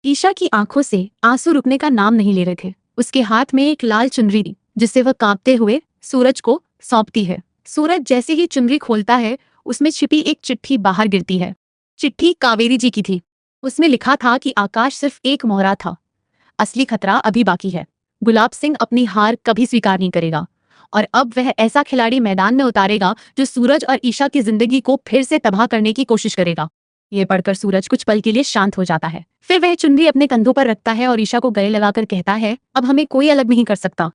ईशा की आंखों से आंसू रुकने का नाम नहीं ले रहे थे। उसके हाथ में एक लाल चुनरी थी जिससे वह कांपते हुए सूरज को सौंपती है। सूरज जैसे ही चुनरी खोलता है, उसमें छिपी एक चिट्ठी बाहर गिरती है। चिट्ठी कावेरी जी की थी। उसमें लिखा था कि आकाश सिर्फ एक मोहरा था, असली खतरा अभी बाकी है। गुलाब सिंह अपनी हार कभी स्वीकार नहीं करेगा और अब वह ऐसा खिलाड़ी मैदान में उतारेगा जो सूरज और ईशा की जिंदगी को फिर से तबाह करने की कोशिश करेगा। ये पढ़कर सूरज कुछ पल के लिए शांत हो जाता है। फिर वह चुनरी अपने कंधों पर रखता है और ईशा को गले लगाकर कहता है, अब हमें कोई अलग नहीं कर सकता।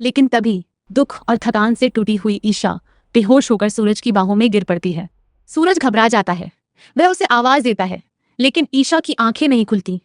लेकिन तभी दुख और थकान से टूटी हुई ईशा बेहोश होकर सूरज की बाहों में गिर पड़ती है। सूरज घबरा जाता है। वह उसे आवाज देता है, लेकिन ईशा की आंखें नहीं खुलती।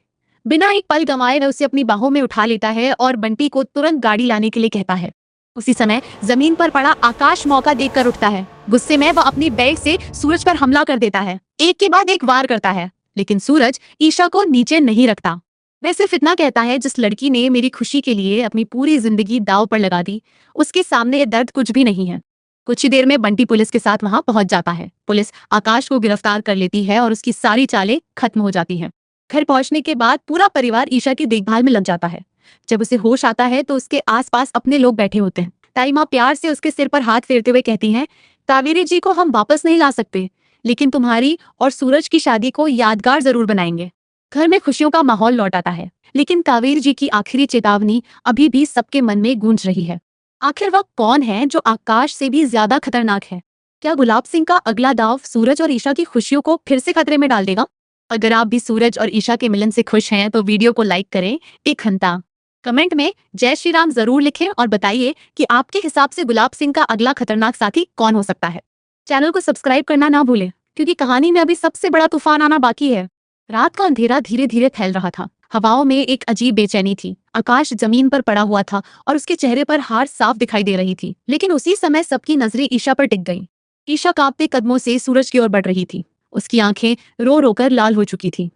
बिना एक पल गंवाए वह उसे अपनी बाहों में उठा लेता है और बंटी को तुरंत गाड़ी लाने के लिए कहता है। उसी समय जमीन पर पड़ा आकाश मौका देखकर उठता है। गुस्से में वह अपनी बैग से सूरज पर हमला कर देता है। एक के बाद एक वार करता है, लेकिन सूरज ईशा को नीचे नहीं रखता। वह सिर्फ इतना कहता है, जिस लड़की ने मेरी खुशी के लिए अपनी पूरी जिंदगी दांव पर लगा दी, उसके सामने ये दर्द कुछ भी नहीं है। कुछ ही देर में बंटी पुलिस के साथ वहां पहुंच जाता है। पुलिस आकाश को गिरफ्तार कर लेती है और उसकी सारी चालें खत्म हो जाती हैं। घर पहुंचने के बाद पूरा परिवार ईशा की देखभाल में लग जाता है। जब उसे होश आता है तो उसके आसपास अपने लोग बैठे होते हैं। ताई माँ प्यार से उसके सिर पर हाथ फेरते हुए कहती हैं, कावेरी जी को हम वापस नहीं ला सकते, लेकिन तुम्हारी और सूरज की शादी को यादगार जरूर बनाएंगे। घर में खुशियों का माहौल लौट आता है, लेकिन कावेरी जी की आखिरी चेतावनी अभी भी सबके मन में गूंज रही है। आखिर वह कौन है जो आकाश से भी ज्यादा खतरनाक है? क्या गुलाब सिंह का अगला दाव सूरज और ईशा की खुशियों को फिर से खतरे में डाल देगा? अगर आप भी सूरज और ईशा के मिलन से खुश हैं तो वीडियो को लाइक करें, एक घंटा कमेंट में जय श्री राम जरूर लिखें और बताइए कि आपके हिसाब से गुलाब सिंह का अगला खतरनाक साथी कौन हो सकता है। चैनल को सब्सक्राइब करना ना भूलें, क्योंकि कहानी में अभी सबसे बड़ा तूफान आना बाकी है। रात का अंधेरा धीरे धीरे फैल रहा था। हवाओं में एक अजीब बेचैनी थी। आकाश जमीन पर पड़ा हुआ था और उसके चेहरे पर हार साफ दिखाई दे रही थी। लेकिन उसी समय सबकी नजरें ईशा पर टिक गई। ईशा कांपते कदमों से सूरज की ओर बढ़ रही थी। उसकी आंखें रो रो कर लाल हो चुकी थी।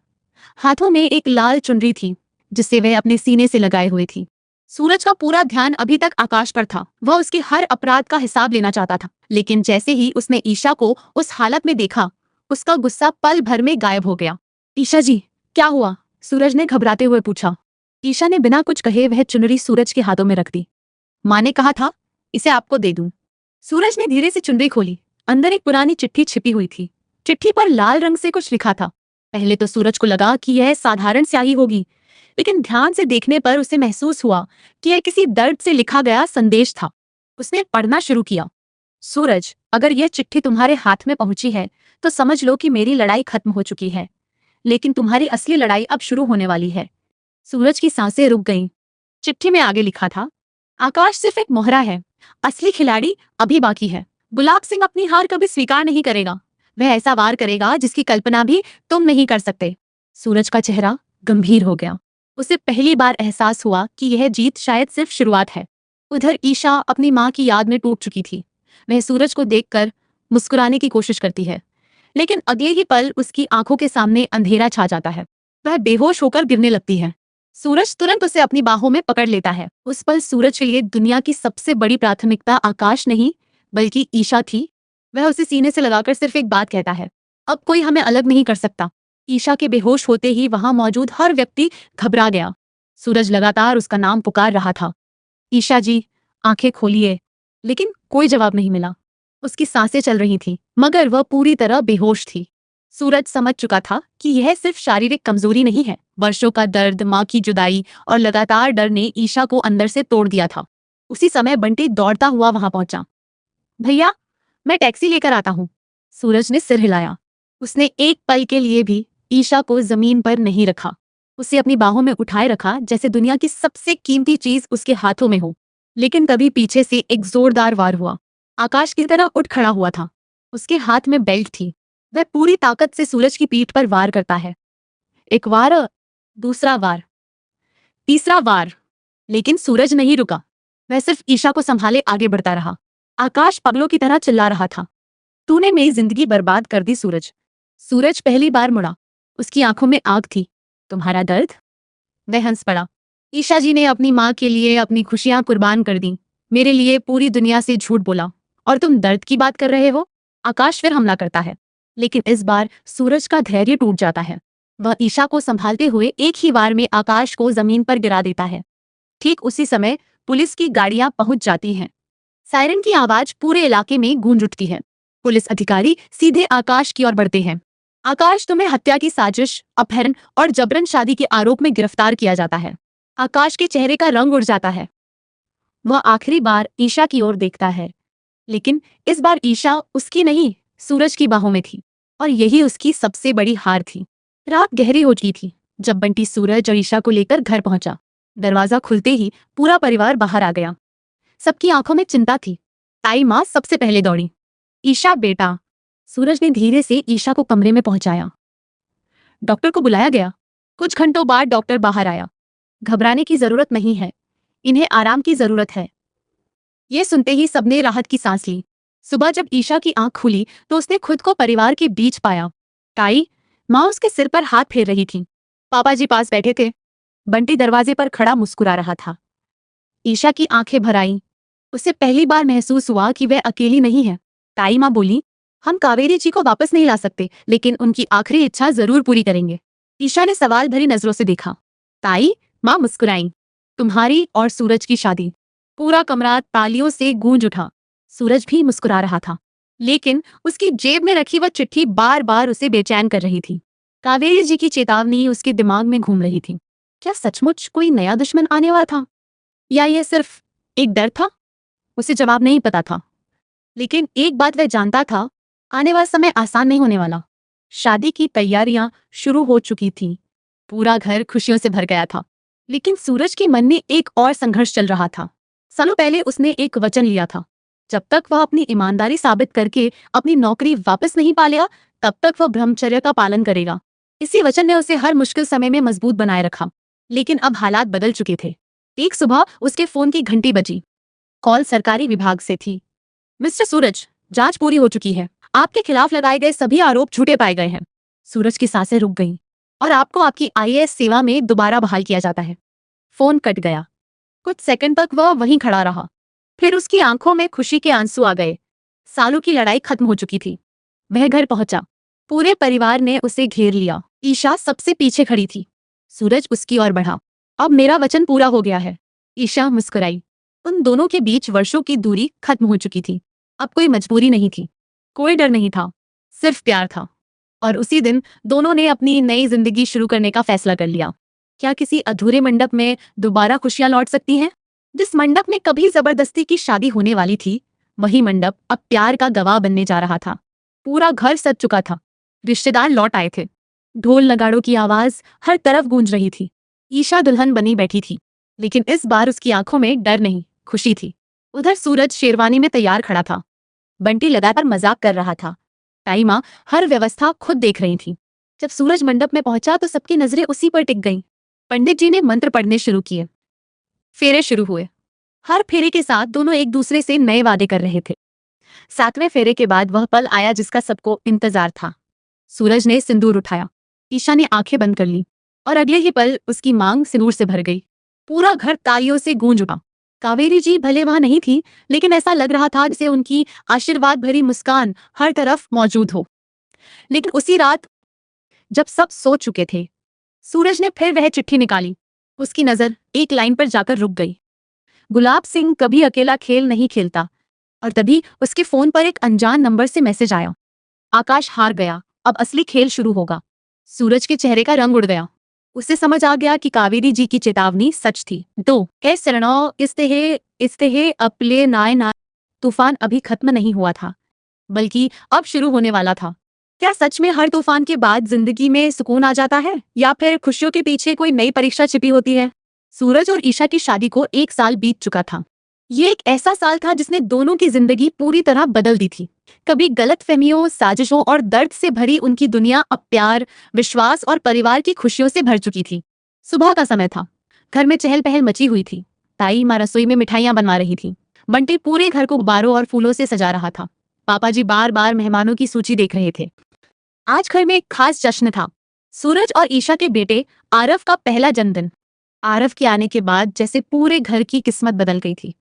हाथों में एक लाल चुनरी थी जिसे वह अपने सीने से लगाए हुए थी। सूरज का पूरा ध्यान अभी तक आकाश पर था। वह उसके हर अपराध का हिसाब लेना चाहता था, लेकिन जैसे ही उसने ईशा को उस हालत में देखा, उसका गुस्सा पल भर में गायब हो गया। ईशा जी, क्या हुआ? सूरज ने घबराते हुए पूछा। ईशा ने बिना कुछ कहे वह चुनरी सूरज के हाथों में रख दी। माँ ने कहा था इसे आपको दे दूं। सूरज ने धीरे से चुनरी खोली। अंदर एक पुरानी चिट्ठी छिपी हुई थी। चिट्ठी पर लाल रंग से कुछ लिखा था। पहले तो सूरज को लगा कि यह साधारण स्याही होगी, लेकिन ध्यान से देखने पर उसे महसूस हुआ कि यह किसी दर्द से लिखा गया संदेश था। उसने पढ़ना शुरू किया। सूरज, अगर यह चिट्ठी तुम्हारे हाथ में पहुंची है तो समझ लो कि मेरी लड़ाई खत्म हो चुकी है, लेकिन तुम्हारी असली लड़ाई अब शुरू होने वाली है। सूरज की सांसें रुक गईं। चिट्ठी में आगे लिखा था, आकाश सिर्फ एक मोहरा है, असली खिलाड़ी अभी बाकी है। गुलाब सिंह अपनी हार कभी स्वीकार नहीं करेगा। वह ऐसा वार करेगा जिसकी कल्पना भी तुम नहीं कर सकते। सूरज का चेहरा गंभीर हो गया। उसे पहली बार एहसास हुआ कि यह जीत शायद सिर्फ शुरुआत है। उधर ईशा अपनी माँ की याद में टूट चुकी थी। वह सूरज को देखकर मुस्कुराने की कोशिश करती है, लेकिन अगले ही पल उसकी आंखों के सामने अंधेरा छा जाता है। वह बेहोश होकर गिरने लगती है। सूरज तुरंत उसे अपनी बाहों में पकड़ लेता है। उस पल सूरज के लिए दुनिया की सबसे बड़ी प्राथमिकता आकाश नहीं बल्कि ईशा थी। वह उसे सीने से लगाकर सिर्फ एक बात कहता है, अब कोई हमें अलग नहीं कर सकता। ईशा के बेहोश होते ही वहां मौजूद हर व्यक्ति घबरा गया। सूरज लगातार उसका नाम पुकार रहा था, ईशा जी, आंखें खोलिए। लेकिन कोई जवाब नहीं मिला। उसकी सांसें चल रही थी, मगर वह पूरी तरह बेहोश थी। सूरज समझ चुका था कि यह सिर्फ शारीरिक कमजोरी नहीं है। वर्षों का दर्द, माँ की जुदाई और लगातार डर ने ईशा को अंदर से तोड़ दिया था। उसी समय बंटी दौड़ता हुआ वहां पहुंचा। भैया, मैं टैक्सी लेकर आता हूँ। सूरज ने सिर हिलाया। उसने एक पल के लिए भी ईशा को जमीन पर नहीं रखा। उसे अपनी बाहों में उठाए रखा जैसे दुनिया की सबसे कीमती चीज उसके हाथों में हो। लेकिन तभी पीछे से एक जोरदार वार हुआ। आकाश की तरह उठ खड़ा हुआ था। उसके हाथ में बेल्ट थी। वह पूरी ताकत से सूरज की पीठ पर वार करता है। एक वार, दूसरा वार, तीसरा वार, लेकिन सूरज नहीं रुका। वह सिर्फ ईशा को संभाले आगे बढ़ता रहा। आकाश पागलों की तरह चिल्ला रहा था, तूने मेरी जिंदगी बर्बाद कर दी सूरज। सूरज पहली बार मुड़ा। उसकी आंखों में आग थी। तुम्हारा दर्द? वह हंस पड़ा। ईशा जी ने अपनी माँ के लिए अपनी खुशियां कुर्बान कर दी, मेरे लिए पूरी दुनिया से झूठ बोला, और तुम दर्द की बात कर रहे हो? आकाश फिर हमला करता है, लेकिन इस बार सूरज का धैर्य टूट जाता है। वह ईशा को संभालते हुए एक ही बार में आकाश को जमीन पर गिरा देता है। ठीक उसी समय पुलिस की गाड़ियां पहुंच जाती हैं। सायरन की आवाज पूरे इलाके में गूंज उठती है। पुलिस अधिकारी सीधे आकाश की ओर बढ़ते हैं। आकाश, तुम्हें हत्या की साजिश, अपहरण और जबरन शादी के आरोप में गिरफ्तार किया जाता है। आकाश के चेहरे का रंग उड़ जाता है। वह आखिरी बार ईशा की ओर देखता है, लेकिन इस बार ईशा उसकी नहीं, सूरज की बाहों में थी, और यही उसकी सबसे बड़ी हार थी। रात गहरी हो चुकी थी जब बंटी सूरज और ईशा को लेकर घर पहुंचा। दरवाजा खुलते ही पूरा परिवार बाहर आ गया। सबकी आंखों में चिंता थी। ताई माँ सबसे पहले दौड़ी। ईशा बेटा। सूरज ने धीरे से ईशा को कमरे में पहुंचाया। डॉक्टर को बुलाया गया। कुछ घंटों बाद डॉक्टर बाहर आया। घबराने की जरूरत नहीं है, इन्हें आराम की जरूरत है। ये सुनते ही सबने राहत की सांस ली। सुबह जब ईशा की आंख खुली तो उसने खुद को परिवार के बीच पाया। ताई माँ उसके सिर पर हाथ फेर रही थी। पापा जी पास बैठे थे। बंटी दरवाजे पर खड़ा मुस्कुरा रहा था। ईशा की आंखें भर आईं। उसे पहली बार महसूस हुआ कि वह अकेली नहीं है। ताई माँ बोली, हम कावेरी जी को वापस नहीं ला सकते, लेकिन उनकी आखिरी इच्छा जरूर पूरी करेंगे। ईशा ने सवाल भरी नजरों से देखा। ताई माँ मुस्कुराई। तुम्हारी और सूरज की शादी। पूरा कमरा तालियों से गूंज उठा। सूरज भी मुस्कुरा रहा था, लेकिन उसकी जेब में रखी वह चिट्ठी बार बार उसे बेचैन कर रही थी। कावेरी जी की चेतावनी उसके दिमाग में घूम रही थी। क्या सचमुच कोई नया दुश्मन आने वाला था, या यह सिर्फ एक डर था? उसे जवाब नहीं पता था, लेकिन एक बात वह जानता था, आने वाला समय आसान नहीं होने वाला। शादी की तैयारियां शुरू हो चुकी थीं। पूरा घर खुशियों से भर गया था, लेकिन सूरज के मन में एक और संघर्ष चल रहा था। सालों पहले उसने एक वचन लिया था, जब तक वह अपनी ईमानदारी साबित करके अपनी नौकरी वापस नहीं पा लिया, तब तक वह ब्रह्मचर्य का पालन करेगा। इसी वचन ने उसे हर मुश्किल समय में मजबूत बनाए रखा। लेकिन अब हालात बदल चुके थे। एक सुबह उसके फोन की घंटी बजी। कॉल सरकारी विभाग से थी। मिस्टर सूरज, जांच पूरी हो चुकी है। आपके खिलाफ लगाए गए सभी आरोप झूठे पाए गए हैं। सूरज की सांसें रुक गईं, और आपको आपकी आईएएस सेवा में दोबारा बहाल किया जाता है। फोन कट गया। कुछ सेकंड तक वह वहीं खड़ा रहा। फिर उसकी आंखों में खुशी के आंसू आ गए। सालों की लड़ाई खत्म हो चुकी थी। वह घर पहुंचा। पूरे परिवार ने उसे घेर लिया। ईशा सबसे पीछे खड़ी थी। सूरज उसकी ओर बढ़ा। अब मेरा वचन पूरा हो गया है। ईशा मुस्कुराई। उन दोनों के बीच वर्षों की दूरी खत्म हो चुकी थी। अब कोई मजबूरी नहीं थी, कोई डर नहीं था, सिर्फ प्यार था। और उसी दिन दोनों ने अपनी नई जिंदगी शुरू करने का फैसला कर लिया। क्या किसी अधूरे मंडप में दोबारा खुशियां लौट सकती हैं? जिस मंडप में कभी जबरदस्ती की शादी होने वाली थी, वही मंडप अब प्यार का गवाह बनने जा रहा था। पूरा घर सज चुका था। रिश्तेदार लौट आए थे। ढोल नगाड़ों की आवाज हर तरफ गूंज रही थी। ईशा दुल्हन बनी बैठी थी, लेकिन इस बार उसकी आंखों में डर नहीं, खुशी थी। उधर सूरज शेरवानी में तैयार खड़ा था। बंटी लगातार मजाक कर रहा था। ताई माँ हर व्यवस्था खुद देख रही थी। जब सूरज मंडप में पहुंचा तो सबकी नजरें उसी पर टिक गईं। पंडित जी ने मंत्र पढ़ने शुरू किए। फेरे शुरू हुए। हर फेरे के साथ दोनों एक दूसरे से नए वादे कर रहे थे। 7वें फेरे के बाद वह पल आया जिसका सबको इंतजार था। सूरज ने सिंदूर उठाया। ईशा ने आंखें बंद कर ली, और अगले ही पल उसकी मांग सिंदूर से भर गई। पूरा घर तालियों से गूंज उठा। कावेरी जी भले वहां नहीं थी, लेकिन ऐसा लग रहा था जैसे उनकी आशीर्वाद भरी मुस्कान हर तरफ मौजूद हो। लेकिन उसी रात, जब सब सो चुके थे, सूरज ने फिर वह चिट्ठी निकाली। उसकी नजर एक लाइन पर जाकर रुक गई। गुलाब सिंह कभी अकेला खेल नहीं खेलता। और तभी उसके फोन पर एक अनजान नंबर से मैसेज आया। आकाश हार गया, अब असली खेल शुरू होगा। सूरज के चेहरे का रंग उड़ गया। उसे समझ आ गया कि कावेरी जी की चेतावनी सच थी। तो है शरणो इस्तेहे अपले नाय ना। तूफान अभी खत्म नहीं हुआ था, बल्कि अब शुरू होने वाला था। क्या सच में हर तूफान के बाद जिंदगी में सुकून आ जाता है, या फिर खुशियों के पीछे कोई नई परीक्षा छिपी होती है? सूरज और ईशा की शादी को 1 साल बीत चुका था। ये एक ऐसा साल था जिसने दोनों की जिंदगी पूरी तरह बदल दी थी। कभी गलतफहमियों, साजिशों और दर्द से भरी उनकी दुनिया अब प्यार, विश्वास और परिवार की खुशियों से भर चुकी थी। सुबह का समय था। घर में चहल पहल मची हुई थी। ताई माँ रसोई में मिठाइयां बनवा रही थी। बंटी पूरे घर को गुब्बारों और फूलों से सजा रहा था। पापा जी बार बार मेहमानों की सूची देख रहे थे। आज घर में एक खास जश्न था। सूरज और ईशा के बेटे आरव का पहला जन्मदिन। आरव के आने के बाद जैसे पूरे घर की किस्मत बदल गई थी।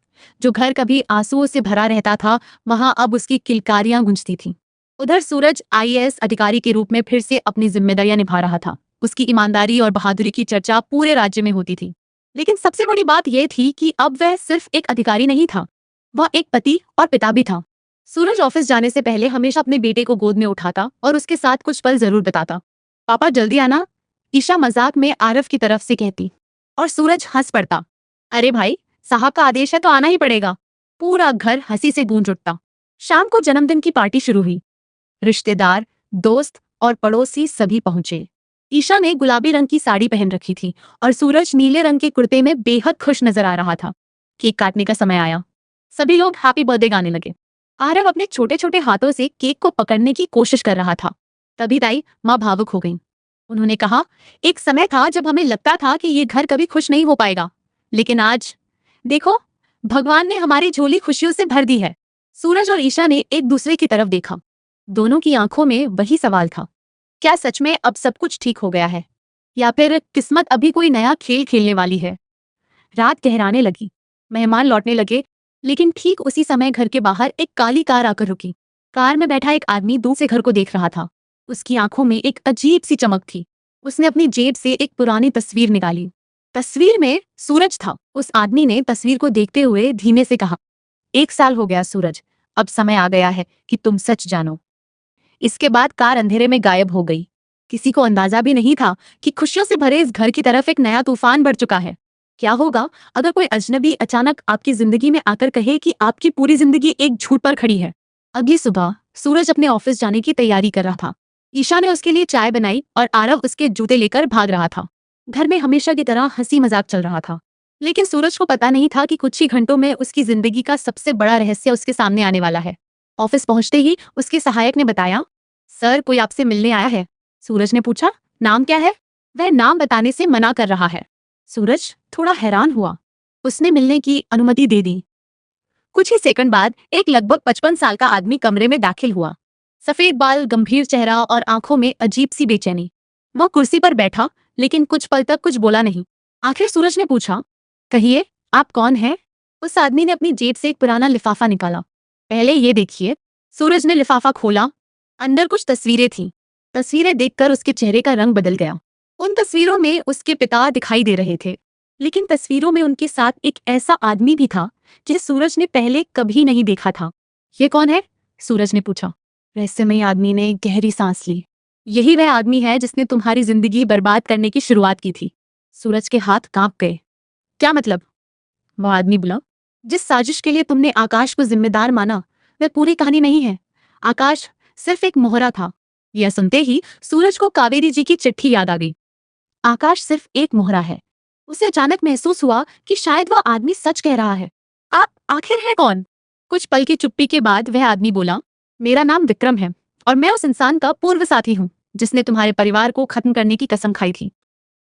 जो घर कभी आंसुओं से भरा रहता था, वहां अब उसकी किलकारियां गूंजती थीं। उधर सूरज आईएएस अधिकारी के रूप में फिर से अपनी जिम्मेदारियां निभा रहा था। उसकी ईमानदारी और बहादुरी की चर्चा पूरे राज्य में होती थी। लेकिन सबसे बड़ी बात यह थी कि अब वह सिर्फ एक अधिकारी नहीं था, वह एक पति और पिता भी था। सूरज ऑफिस जाने से पहले हमेशा अपने बेटे को गोद में उठाता और उसके साथ कुछ पल जरूर बिताता। पापा जल्दी आना, ईशा मजाक में आरव की तरफ से कहती और सूरज हंस पड़ता। अरे भाई, साहब का आदेश है तो आना ही पड़ेगा। पूरा घर हंसी से गूंज उठता। शाम को जन्मदिन की पार्टी शुरू हुई। रिश्तेदार, दोस्त और पड़ोसी सभी पहुंचे। ईशा ने गुलाबी रंग की साड़ी पहन रखी थी और सूरज नीले रंग के कुर्ते में बेहद खुश नजर आ रहा था। केक काटने का समय आया। सभी लोग हैप्पी बर्थडे गाने लगे। आरव अपने छोटे छोटे हाथों से केक को पकड़ने की कोशिश कर रहा था। तभी ताई माँ भावुक हो गई। उन्होंने कहा, एक समय था जब हमें लगता था कि ये घर कभी खुश नहीं हो पाएगा, लेकिन आज देखो, भगवान ने हमारी झोली खुशियों से भर दी है। सूरज और ईशा ने एक दूसरे की तरफ देखा। दोनों की आंखों में वही सवाल था, क्या सच में अब सब कुछ ठीक हो गया है, या फिर किस्मत अभी कोई नया खेल खेलने वाली है। रात गहराने लगी। मेहमान लौटने लगे, लेकिन ठीक उसी समय घर के बाहर एक काली कार आकर रुकी। कार में बैठा एक आदमी दूर से घर को देख रहा था। उसकी आंखों में एक अजीब सी चमक थी। उसने अपनी जेब से एक पुरानी तस्वीर निकाली। तस्वीर में सूरज था। उस आदमी ने तस्वीर को देखते हुए धीमे से कहा, 1 साल हो गया सूरज, अब समय आ गया है कि तुम सच जानो। इसके बाद कार अंधेरे में गायब हो गई। किसी को अंदाजा भी नहीं था कि खुशियों से भरे इस घर की तरफ एक नया तूफान बढ़ चुका है। क्या होगा अगर कोई अजनबी अचानक आपकी जिंदगी में आकर कहे कि आपकी पूरी जिंदगी एक झूठ पर खड़ी है। अगली सुबह सूरज अपने ऑफिस जाने की तैयारी कर रहा था। ईशा ने उसके लिए चाय बनाई और आरव उसके जूते लेकर भाग रहा था। घर में हमेशा की तरह हंसी मजाक चल रहा था, लेकिन सूरज को पता नहीं था कि कुछ ही घंटों में उसकी जिंदगी का सबसे बड़ा रहस्य उसके सामने आने वाला है। ऑफिस पहुंचते ही उसके सहायक ने बताया, सर कोई आपसे मिलने आया है। सूरज ने पूछा, नाम क्या है? वह नाम बताने से मना कर रहा है। सूरज थोड़ा हैरान हुआ। उसने मिलने की अनुमति दे दी। कुछ ही सेकंड बाद एक लगभग 55 साल का आदमी कमरे में दाखिल हुआ। सफेद बाल, गंभीर चेहरा और आंखों में अजीब सी बेचैनी। वह कुर्सी पर बैठा, लेकिन कुछ पल तक कुछ बोला नहीं। आखिर सूरज ने पूछा, कहिए आप कौन हैं? उस आदमी ने अपनी जेब से एक पुराना लिफाफा निकाला। पहले ये देखिए। सूरज ने लिफाफा खोला। अंदर कुछ तस्वीरें थीं। तस्वीरें देखकर उसके चेहरे का रंग बदल गया। उन तस्वीरों में उसके पिता दिखाई दे रहे थे, लेकिन तस्वीरों में उनके साथ एक ऐसा आदमी भी था जिसे सूरज ने पहले कभी नहीं देखा था। ये कौन है? सूरज ने पूछा। रहस्यमयी आदमी ने गहरी सांस ली। यही वह आदमी है जिसने तुम्हारी जिंदगी बर्बाद करने की शुरुआत की थी। सूरज के हाथ कांप गए। क्या मतलब? वह आदमी बोला, जिस साजिश के लिए तुमने आकाश को जिम्मेदार माना, वह पूरी कहानी नहीं है। आकाश सिर्फ एक मोहरा था। यह सुनते ही सूरज को कावेरी जी की चिट्ठी याद आ गई। आकाश सिर्फ एक मोहरा है। उसे अचानक महसूस हुआ कि शायद वह आदमी सच कह रहा है। आप आखिर है कौन? कुछ पल की चुप्पी के बाद वह आदमी बोला, मेरा नाम विक्रम है और मैं उस इंसान का पूर्व साथी हूँ जिसने तुम्हारे परिवार को खत्म करने की कसम खाई थी।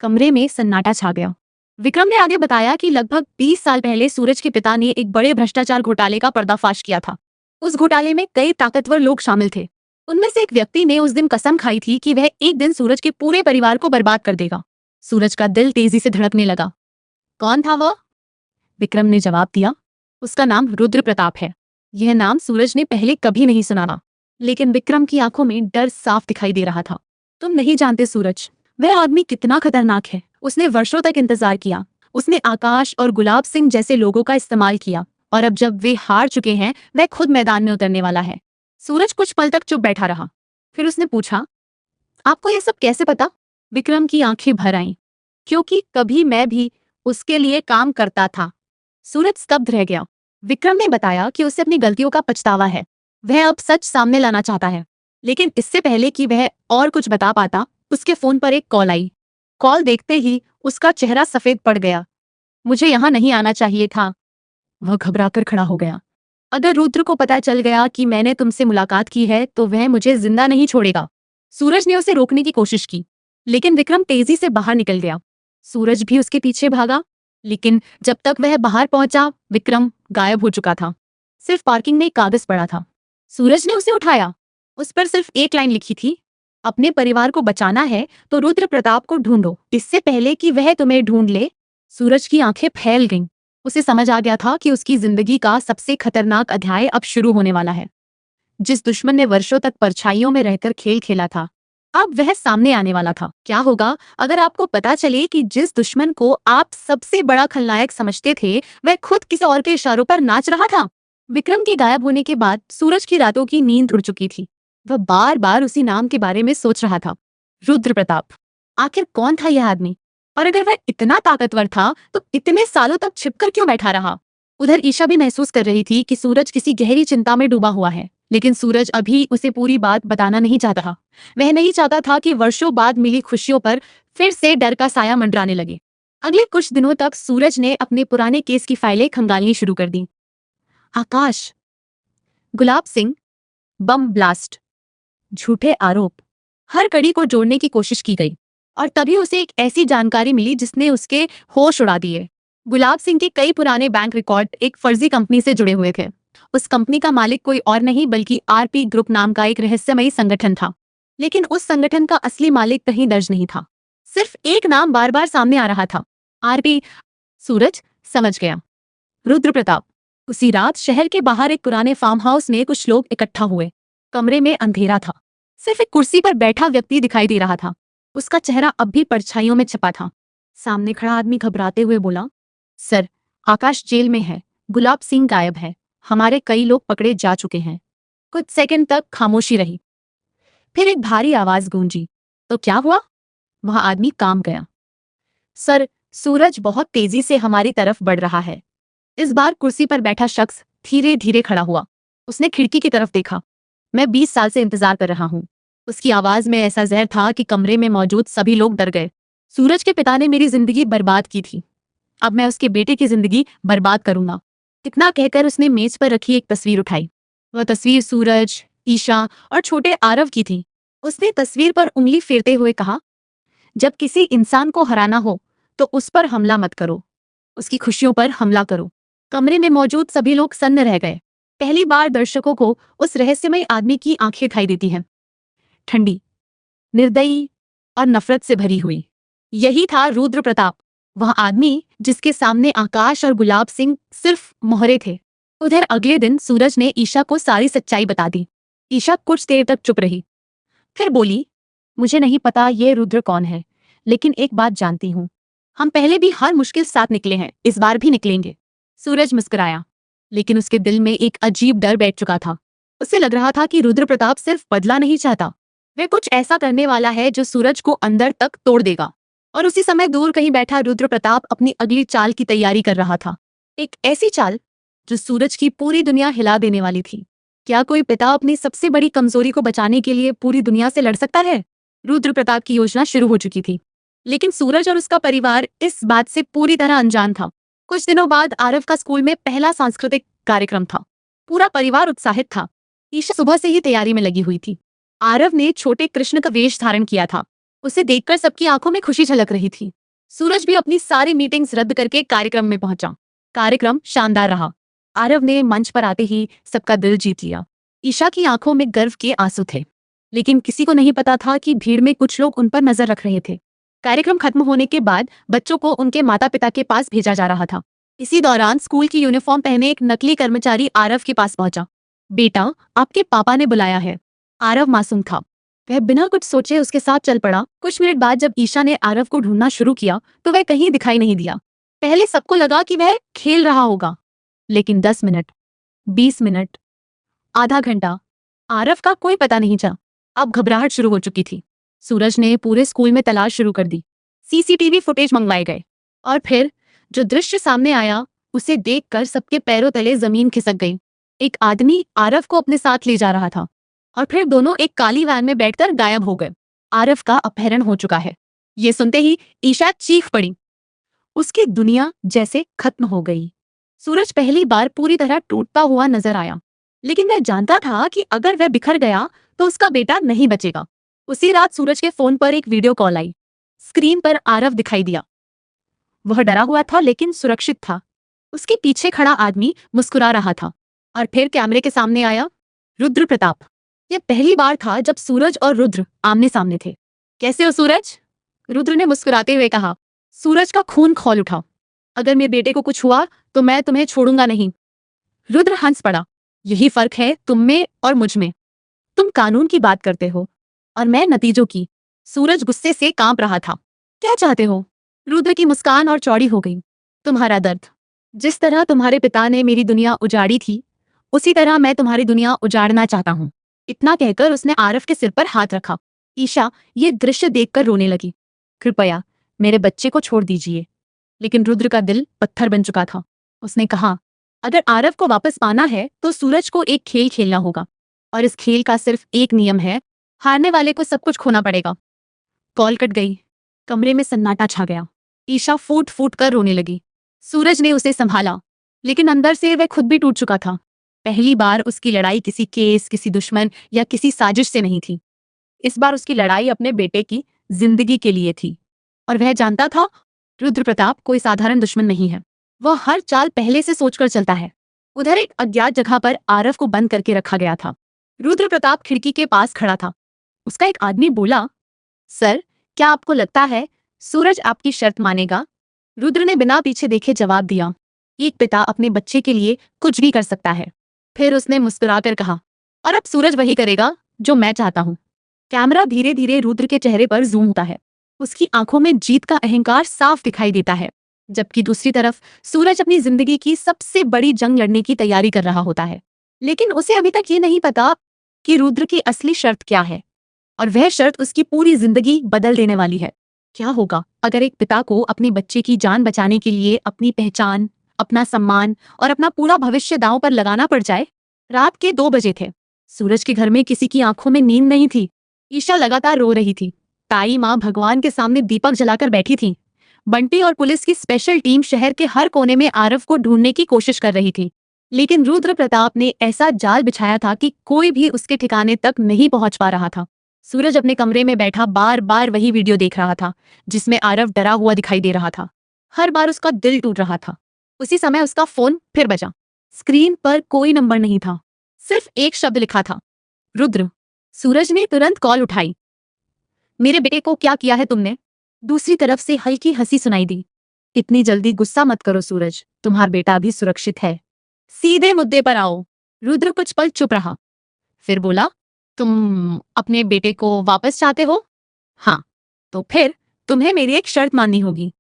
कमरे में सन्नाटा छा गया। विक्रम ने आगे बताया कि लगभग 20 साल पहले सूरज के पिता ने एक बड़े भ्रष्टाचार घोटाले का पर्दाफाश किया था। उस घोटाले में कई ताकतवर लोग शामिल थे। उनमें से एक व्यक्ति ने उस दिन कसम खाई थी कि वह एक दिन सूरज के पूरे परिवार को बर्बाद कर देगा। सूरज का दिल तेजी से धड़कने लगा। कौन था वह? विक्रम ने जवाब दिया, उसका नाम रुद्र प्रताप है। यह नाम सूरज ने पहले कभी नहीं सुना था, लेकिन विक्रम की आंखों में डर साफ दिखाई दे रहा था। तुम नहीं जानते सूरज, वह आदमी कितना खतरनाक है। उसने वर्षों तक इंतजार किया। उसने आकाश और गुलाब सिंह जैसे लोगों का इस्तेमाल किया, और अब जब वे हार चुके हैं, वह खुद मैदान में उतरने वाला है। सूरज कुछ पल तक चुप बैठा रहा। फिर उसने पूछा, आपको यह सब कैसे पता? विक्रम की आंखें भर आईं। क्योंकि कभी मैं भी उसके लिए काम करता था। सूरज स्तब्ध रह गया। विक्रम ने बताया कि उसे अपनी गलतियों का पछतावा है। वह अब सच सामने लाना चाहता है। लेकिन इससे पहले कि वह और कुछ बता पाता, उसके फोन पर एक कॉल आई। कॉल देखते ही उसका चेहरा सफेद पड़ गया। मुझे यहाँ नहीं आना चाहिए था। वह घबराकर खड़ा हो गया। अगर रुद्र को पता चल गया कि मैंने तुमसे मुलाकात की है तो वह मुझे जिंदा नहीं छोड़ेगा। सूरज ने उसे रोकने की कोशिश की, लेकिन विक्रम तेजी से बाहर निकल गया। सूरज भी उसके पीछे भागा, लेकिन जब तक वह बाहर पहुंचा, विक्रम गायब हो चुका था। सिर्फ पार्किंग में एक कागज पड़ा था। सूरज ने उसे उठाया। उस पर सिर्फ एक लाइन लिखी थी, अपने परिवार को बचाना है तो रुद्र प्रताप को ढूंढो, इससे पहले कि वह तुम्हें ढूंढ ले। सूरज की आंखें फैल गईं। उसे समझ आ गया था कि उसकी जिंदगी का सबसे खतरनाक अध्याय अब शुरू होने वाला है। जिस दुश्मन ने वर्षों तक परछाइयों में रहकर खेल खेला था, अब वह सामने आने वाला था। क्या होगा अगर आपको पता चले कि जिस दुश्मन को आप सबसे बड़ा खलनायक समझते थे वह खुद किसी और के इशारों पर नाच रहा था। विक्रम के गायब होने के बाद सूरज की रातों की नींद उड़ चुकी थी। वह बार बार उसी नाम के बारे में सोच रहा था, रुद्र प्रताप। आखिर कौन था यह आदमी, और अगर वह इतना ताकतवर था तो इतने सालों तक छिपकर क्यों बैठा रहा। उधर ईशा भी महसूस कर रही थी कि सूरज किसी गहरी चिंता में डूबा हुआ है, लेकिन सूरज अभी उसे पूरी बात बताना नहीं चाहता था। वह नहीं चाहता था कि वर्षों बाद मिली खुशियों पर फिर से डर का साया मंडराने लगे। अगले कुछ दिनों तक सूरज ने अपने पुराने केस की फाइलें खंगालनी शुरू कर दी। आकाश, गुलाब सिंह, बम ब्लास्ट, झूठे आरोप, हर कड़ी को जोड़ने की कोशिश की गई और तभी उसे एक ऐसी जानकारी मिली जिसने उसके होश उड़ा दिए। गुलाब सिंह के कई पुराने बैंक रिकॉर्ड एक फर्जी कंपनी से जुड़े हुए थे। उस कंपनी का मालिक कोई और नहीं बल्कि आरपी ग्रुप नाम का एक रहस्यमयी संगठन था, लेकिन उस संगठन का असली मालिक कहीं दर्ज नहीं था। सिर्फ एक नाम बार बार सामने आ रहा था, आरपी। सूरज समझ गया, रुद्र प्रताप। उसी रात शहर के बाहर एक पुराने फार्म हाउस में कुछ लोग इकट्ठा हुए। कमरे में अंधेरा था, सिर्फ एक कुर्सी पर बैठा व्यक्ति दिखाई दे रहा था। उसका चेहरा अब भी परछाइयों में छिपा था। सामने खड़ा आदमी घबराते हुए बोला, सर, आकाश जेल में है, गुलाब सिंह गायब है, हमारे कई लोग पकड़े जा चुके हैं। कुछ सेकंड तक खामोशी रही, फिर एक भारी आवाज गूंजी, तो क्या हुआ? वह आदमी काम गया। सर, सूरज बहुत तेजी से हमारी तरफ बढ़ रहा है। इस बार कुर्सी पर बैठा शख्स धीरे धीरे खड़ा हुआ। उसने खिड़की की तरफ देखा। मैं 20 साल से इंतजार कर रहा हूँ। उसकी आवाज में ऐसा जहर था कि कमरे में मौजूद सभी लोग डर गए। सूरज के पिता ने मेरी जिंदगी बर्बाद की थी, अब मैं उसके बेटे की जिंदगी बर्बाद करूंगा। इतना कहकर उसने मेज पर रखी एक तस्वीर उठाई। वह तस्वीर सूरज, ईशा और छोटे आरव की थी। उसने तस्वीर पर उंगली फेरते हुए कहा, जब किसी इंसान को हराना हो तो उस पर हमला मत करो, उसकी खुशियों पर हमला करो। कमरे में मौजूद सभी लोग सन्न रह गए। पहली बार दर्शकों को उस रहस्यमय आदमी की आंखें दिखाई देती हैं, ठंडी, निर्दयी और नफरत से भरी हुई। यही था रुद्र प्रताप, वह आदमी जिसके सामने आकाश और गुलाब सिंह सिर्फ मोहरे थे। उधर अगले दिन सूरज ने ईशा को सारी सच्चाई बता दी। ईशा कुछ देर तक चुप रही, फिर बोली, मुझे नहीं पता ये रुद्र कौन है, लेकिन एक बात जानती हूँ, हम पहले भी हर मुश्किल साथ निकले हैं, इस बार भी निकलेंगे। सूरज मुस्कुराया, लेकिन उसके दिल में एक अजीब डर बैठ चुका था। उसे लग रहा था कि रुद्र प्रताप सिर्फ बदला नहीं चाहता, वह कुछ ऐसा करने वाला है जो सूरज को अंदर तक तोड़ देगा। और उसी समय दूर कहीं बैठा रुद्र प्रताप अपनी अगली चाल की तैयारी कर रहा था। एक ऐसी चाल जो सूरज की पूरी दुनिया हिला देने वाली थी। क्या कोई पिता अपनी सबसे बड़ी कमजोरी को बचाने के लिए पूरी दुनिया से लड़ सकता है? रुद्र प्रताप की योजना शुरू हो चुकी थी, लेकिन सूरज और उसका परिवार इस बात से पूरी तरह अनजान था। कुछ दिनों बाद आरव का स्कूल में पहला सांस्कृतिक कार्यक्रम था। पूरा परिवार उत्साहित था। ईशा सुबह से ही तैयारी में लगी हुई थी। आरव ने छोटे कृष्ण का वेश धारण किया था। उसे देखकर सबकी आंखों में खुशी झलक रही थी। सूरज भी अपनी सारी मीटिंग्स रद्द करके कार्यक्रम में पहुंचा। कार्यक्रम शानदार रहा। आरव ने मंच पर आते ही सबका दिल जीत लिया। ईशा की आंखों में गर्व के आंसू थे, लेकिन किसी को नहीं पता था कि भीड़ में कुछ लोग उन पर नजर रख रहे थे। कार्यक्रम खत्म होने के बाद बच्चों को उनके माता पिता के पास भेजा जा रहा था। इसी दौरान स्कूल की यूनिफॉर्म पहने एक नकली कर्मचारी आरव के पास पहुंचा। बेटा, आपके पापा ने बुलाया है। आरव मासूम था, वह बिना कुछ सोचे उसके साथ चल पड़ा। कुछ मिनट बाद जब ईशा ने आरव को ढूंढना शुरू किया तो वह कहीं दिखाई नहीं दिया। पहले सबको लगा कि वह खेल रहा होगा, लेकिन 10 मिनट, 20 मिनट, आधा घंटा, आरव का कोई पता नहीं चला। अब घबराहट शुरू हो चुकी थी। सूरज ने पूरे स्कूल में तलाश शुरू कर दी। सीसीटीवी फुटेज मंगवाए गए और फिर जो दृश्य सामने आया उसे देखकर सबके पैरों तले जमीन खिसक गई। एक आदमी आरव को अपने साथ ले जा रहा था और फिर दोनों एक काली वैन में बैठकर गायब हो गए। आरव का अपहरण हो चुका है। ये सुनते ही ईशा चीख पड़ी। उसकी दुनिया जैसे खत्म हो गई। सूरज पहली बार पूरी तरह टूटता हुआ नजर आया, लेकिन वह जानता था कि अगर वह बिखर गया तो उसका बेटा नहीं बचेगा। उसी रात सूरज के फोन पर एक वीडियो कॉल आई। स्क्रीन पर आरव दिखाई दिया। वह डरा हुआ था लेकिन सुरक्षित था। उसके पीछे खड़ा आदमी मुस्कुरा रहा था और फिर कैमरे के सामने आया रुद्र प्रताप। यह पहली बार था जब सूरज और रुद्र आमने सामने थे। कैसे हो सूरज? रुद्र ने मुस्कुराते हुए कहा। सूरज का खून खौल उठा। अगर मेरे बेटे को कुछ हुआ तो मैं तुम्हें छोड़ूंगा नहीं। रुद्र हंस पड़ा। यही फर्क है तुम में और मुझ में। तुम कानून की बात करते हो, और मैं नतीजों की। सूरज गुस्से से कांप रहा था। क्या चाहते हो? रुद्र की मुस्कान और चौड़ी हो गई। तुम्हारा दर्द। जिस तरह तुम्हारे पिता ने मेरी दुनिया उजाड़ी थी, उसी तरह मैं तुम्हारी दुनिया उजाड़ना चाहता हूँ। इतना कहकर उसने आरव के सिर पर हाथ रखा। ईशा ये दृश्य देखकर रोने लगी। कृपया मेरे बच्चे को छोड़ दीजिए। लेकिन रुद्र का दिल पत्थर बन चुका था। उसने कहा, अगर आरव को वापस पाना है तो सूरज को एक खेल खेलना होगा, और इस खेल का सिर्फ एक नियम है, हारने वाले को सब कुछ खोना पड़ेगा। कॉल कट गई। कमरे में सन्नाटा छा गया। ईशा फूट फूट कर रोने लगी। सूरज ने उसे संभाला, लेकिन अंदर से वह खुद भी टूट चुका था। पहली बार उसकी लड़ाई किसी केस, किसी दुश्मन या किसी साजिश से नहीं थी। इस बार उसकी लड़ाई अपने बेटे की जिंदगी के लिए थी। और वह जानता था, रुद्र प्रताप कोई साधारण दुश्मन नहीं है। वह हर चाल पहले से सोचकर चलता है। उधर एक अज्ञात जगह पर आरव को बंद करके रखा गया था। रुद्र प्रताप खिड़की के पास खड़ा था। उसका एक आदमी बोला, सर, क्या आपको लगता है सूरज आपकी शर्त मानेगा? रुद्र ने बिना पीछे देखे जवाब दिया, एक पिता अपने बच्चे के लिए कुछ भी कर सकता है। फिर उसने मुस्कुराकर कहा, और अब सूरज वही करेगा जो मैं चाहता हूँ। कैमरा धीरे धीरे रुद्र के चेहरे पर जूम होता है। उसकी आंखों में जीत का अहंकार साफ दिखाई देता है, जबकि दूसरी तरफ सूरज अपनी जिंदगी की सबसे बड़ी जंग लड़ने की तैयारी कर रहा होता है। लेकिन उसे अभी तक ये नहीं पता कि रुद्र की असली शर्त क्या है, और वह शर्त उसकी पूरी जिंदगी बदल देने वाली है। क्या होगा अगर एक पिता को अपने बच्चे की जान बचाने के लिए अपनी पहचान, अपना सम्मान और अपना पूरा भविष्य दांव पर लगाना पड़ जाए? रात के 2 बजे थे। सूरज के घर में किसी की आंखों में नींद नहीं थी। ईशा लगातार रो रही थी। ताई माँ भगवान के सामने दीपक जलाकर बैठी थी। बंटी और पुलिस की स्पेशल टीम शहर के हर कोने में आरव को ढूंढने की कोशिश कर रही थी। लेकिन रुद्र प्रताप ने ऐसा जाल बिछाया था कि कोई भी उसके ठिकाने तक नहीं पहुंच पा रहा था। सूरज अपने कमरे में बैठा बार बार वही वीडियो देख रहा था, जिसमें आरव डरा हुआ दिखाई दे रहा था। हर बार उसका दिल टूट रहा था। उसी समय उसका फोन फिर बजा। स्क्रीन पर कोई नंबर नहीं था, सिर्फ एक शब्द लिखा था, रुद्र। सूरज ने तुरंत कॉल उठाई। मेरे बेटे को क्या किया है तुमने? दूसरी तरफ से हल्की हंसी सुनाई दी। इतनी जल्दी गुस्सा मत करो सूरज, तुम्हारा बेटा अभी सुरक्षित है। सीधे मुद्दे पर आओ। रुद्र कुछ पल चुप रहा, फिर बोला, तुम अपने बेटे को वापस चाहते हो? हाँ। तो फिर तुम्हें मेरी एक शर्त माननी होगी।